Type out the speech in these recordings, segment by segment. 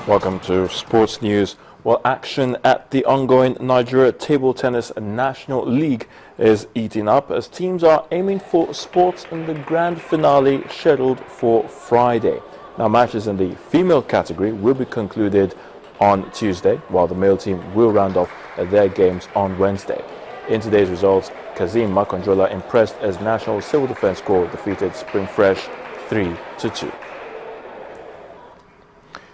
Welcome to Sports News. Well, action at the ongoing Nigeria Table Tennis National League is eating up as teams are aiming for spots in the grand finale scheduled for Friday. Now, matches in the female category will be concluded on Tuesday, while the male team will round off their games on Wednesday. In today's results, Kazim Makondrola impressed as National Civil Defense Corps defeated Spring Fresh 3-2.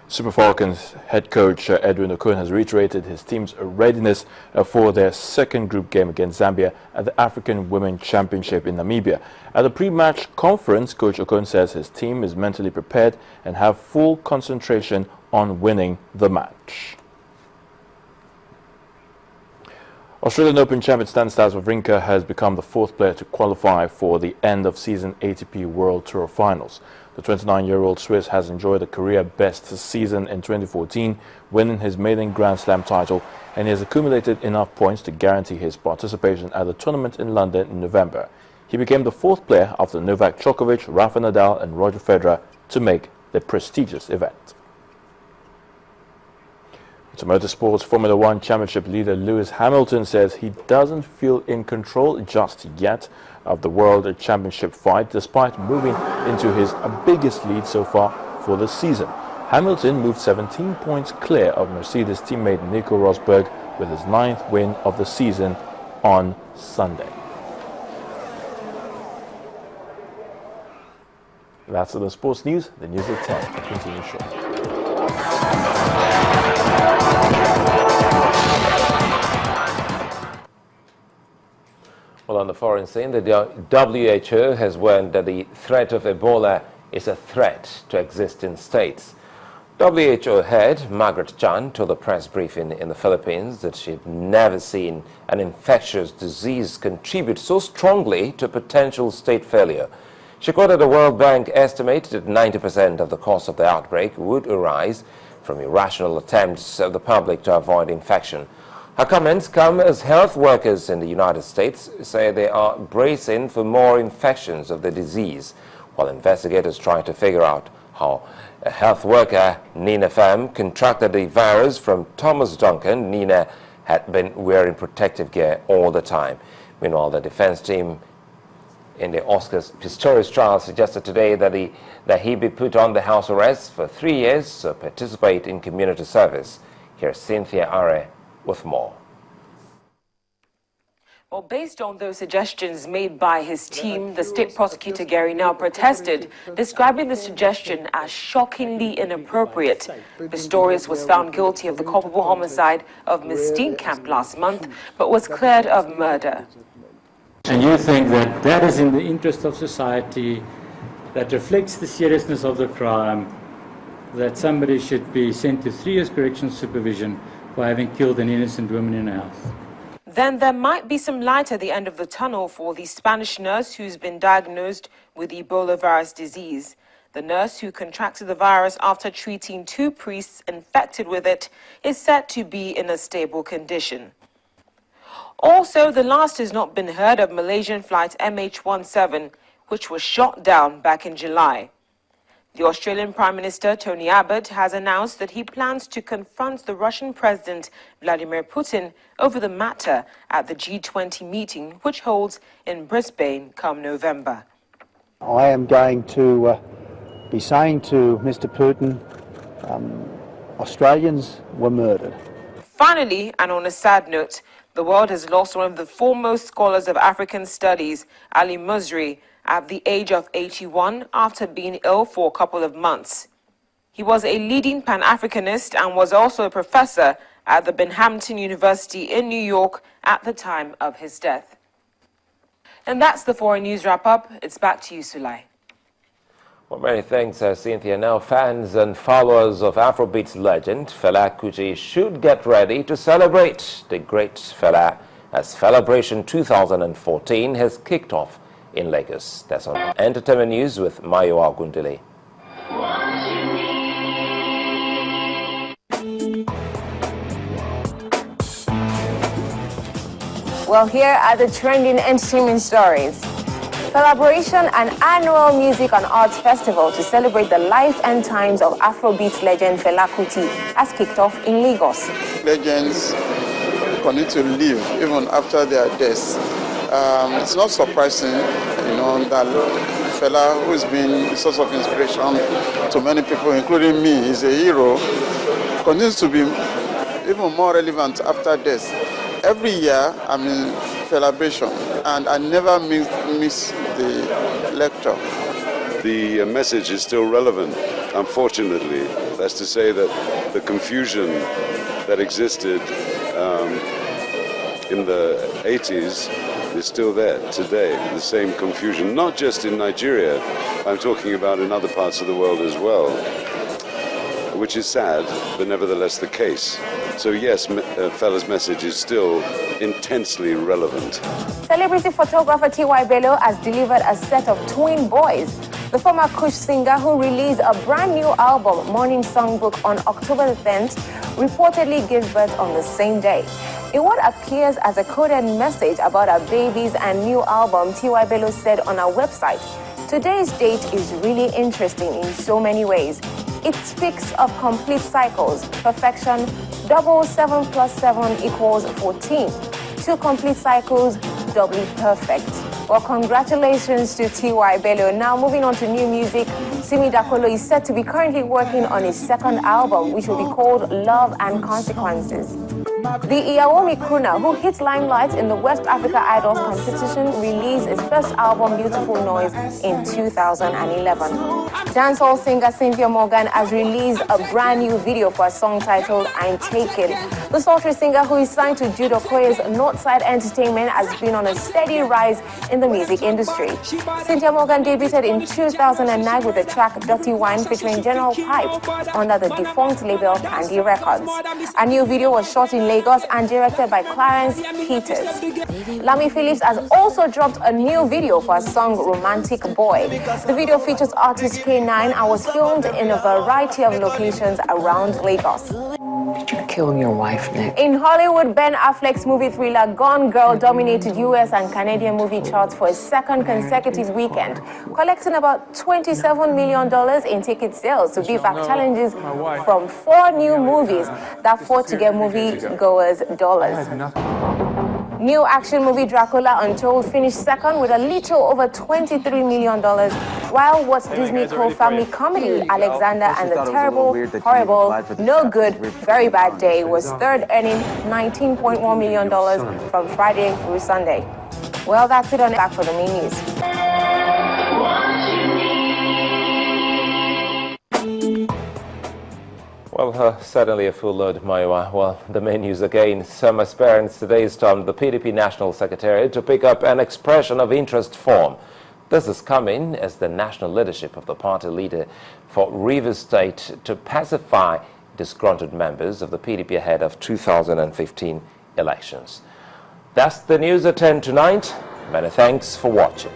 Super Falcons head coach Edwin Okun has reiterated his team's readiness for their second group game against Zambia at the African Women Championship in Namibia. At the pre-match conference, Coach Okun says his team is mentally prepared and have full concentration on winning the match. Australian Open champion Stanislas Wawrinka has become the fourth player to qualify for the end-of-season ATP World Tour Finals. The 29-year-old Swiss has enjoyed a career-best season in 2014, winning his maiden Grand Slam title, and he has accumulated enough points to guarantee his participation at the tournament in London in November. He became the fourth player after Novak Djokovic, Rafa Nadal and Roger Federer to make the prestigious event. To Motorsports, Formula One Championship leader Lewis Hamilton says he doesn't feel in control just yet of the World Championship fight, despite moving into his biggest lead so far for the season. Hamilton moved 17 points clear of Mercedes teammate Nico Rosberg with his 9th win of the season on Sunday. That's the sports news. The news at 10 continues shortly. Well, on the foreign scene, the WHO has warned that the threat of Ebola is a threat to existing states. WHO head Margaret Chan told a press briefing in the Philippines that she'd never seen an infectious disease contribute so strongly to potential state failure. She quoted the World Bank estimate that 90% of the cause of the outbreak would arise from irrational attempts of the public to avoid infection. Her comments come as health workers in the United States say they are bracing for more infections of the disease, while investigators try to figure out how a health worker, Nina Pham, contracted the virus from Thomas Duncan. Nina had been wearing protective gear all the time. Meanwhile, the defense team in the Oscar Pistorius trial suggested today that he be put on the house arrest for 3 years to participate in community service. Here's Cynthia Are with more. Well, based on those suggestions made by his team, the state prosecutor Gary Nell protested, describing the suggestion as shockingly inappropriate. Pistorius was found guilty of the culpable homicide of Ms. Steenkamp last month, but was cleared of murder. And you think that that is in the interest of society, that reflects the seriousness of the crime, that somebody should be sent to 3 years correctional supervision for having killed an innocent woman in a house? Then there might be some light at the end of the tunnel for the Spanish nurse who's been diagnosed with Ebola virus disease. The nurse who contracted the virus after treating 2 priests infected with it is said to be in a stable condition. Also, the last has not been heard of Malaysian flight MH17, which was shot down back in July. The Australian Prime Minister Tony Abbott has announced that he plans to confront the Russian President Vladimir Putin over the matter at the G20 meeting, which holds in Brisbane come November. I am going to be saying to Mr. Putin, Australians were murdered. Finally, and on a sad note, the world has lost one of the foremost scholars of African studies, Ali Musri, at the age of 81 after being ill for a couple of months. He was a leading Pan-Africanist and was also a professor at the Binghamton University in New York at the time of his death. And that's the foreign news wrap-up. It's back to you, Sulai. Well, many thanks, Cynthia. Now, fans and followers of Afrobeats legend Fela Kuti should get ready to celebrate the great Fela as Celebration 2014 has kicked off in Lagos. That's on Entertainment News with Mayo Agundile. Well, here are the trending entertainment stories. Collaboration, an annual music and arts festival to celebrate the life and times of Afrobeat legend Fela Kuti, has kicked off in Lagos. Legends continue to live even after their deaths. It's not surprising, that Fela, who has been a source of inspiration to many people, including me, is a hero, continues to be even more relevant after death. Every year, I'm in celebration, and I never miss the lecture. The message is still relevant, unfortunately. That's to say that the confusion that existed in the 80s is still there today, the same confusion, not just in Nigeria, I'm talking about in other parts of the world as well, which is sad, but nevertheless the case. So yes, Fela's message is still intensely relevant. Celebrity photographer T.Y. Bello has delivered a set of twin boys. The former Kush singer, who released a brand new album, Morning Songbook, on October 10th, reportedly gave birth on the same day. In what appears as a coded message about her babies and new album, T.Y. Bello said on her website, "Today's date is really interesting in so many ways. It speaks of complete cycles, perfection, 7 + 7 = 14. 2 complete cycles, doubly perfect." Well, congratulations to T.Y. Bello. Now, moving on to new music, Simi Dakolo is said to be currently working on his second album, which will be called Love and Consequences. The Iyawomi crooner, who hit limelight in the West Africa Idols competition, released his first album, Beautiful Noise, in 2011. Dancehall singer Cynthia Morgan has released a brand new video for a song titled I'm Taken. The sultry singer, who is signed to Jude Okoye's Northside Entertainment, has been on a steady rise in the music industry. Cynthia Morgan debuted in 2009 with the track Dirty Wine featuring General Pipe under the defunct label Candy Records. A new video was shot in Lagos and directed by Clarence Peters. Lami Phillips has also dropped a new video for her song Romantic Boy. The video features artist K9 and was filmed in a variety of locations around Lagos. Did you kill your wife, Nick? In Hollywood, Ben Affleck's movie thriller Gone Girl dominated US and Canadian movie charts for a second consecutive weekend, collecting about $27 million in ticket sales to beat back challenges from 4 new movies that fought to get moviegoers dollars. New action movie Dracula Untold finished second with a little over $23 million, while Walt Disney co-family comedy Alexander and the Terrible, Horrible, No Good, Very Bad Day was third, earning $19.1 million from Friday through Sunday. Well, that's it on Back for the main news. Well, certainly a full load, Maiwa. Well, the main news again. Some aspirants today stormed the PDP National Secretariat to pick up an expression of interest form. This is coming as the national leadership of the party leader for Rivers State to pacify disgruntled members of the PDP ahead of 2015 elections. That's the news at 10 tonight. Many thanks for watching.